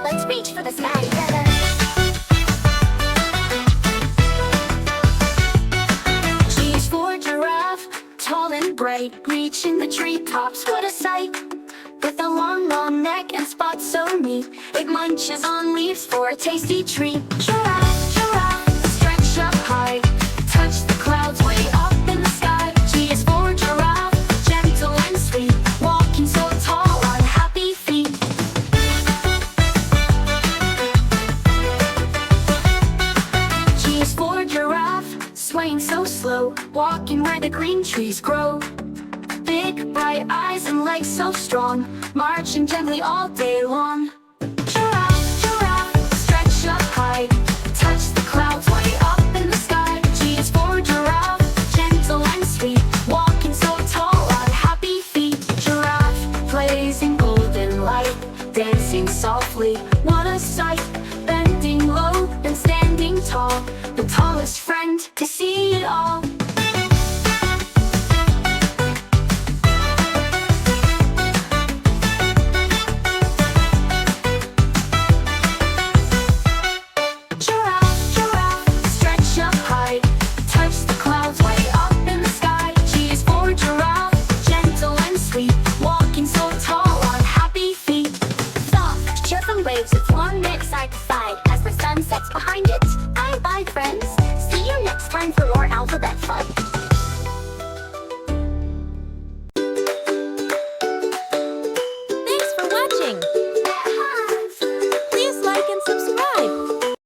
Let's reach for the sky together. G is for giraffe, tall and bright, reaching the treetops, what a sight! With a long, long neck and spots so neat, it munches on leaves for a tasty treat. Giraffe, giraffe, stretch up high, touch the clouds way up in the sky. G is for giraffe, gentle and sweet, walking so tall on happy feet. G is for giraffe, swaying so slow, walking where the green trees grow. Big, bright eyes and legs so strong, marching gently all day long. Giraffe, giraffe, stretch up high, touch the clouds way up in the sky. G is for giraffe, gentle and sweet, walking so tall on happy feet. Giraffe plays in golden light, dancing softly, what a sight! Bending low and standing tall, the tallest friend to see it all. Waves its long neck side to side as the sun sets behind it. Bye bye, friends.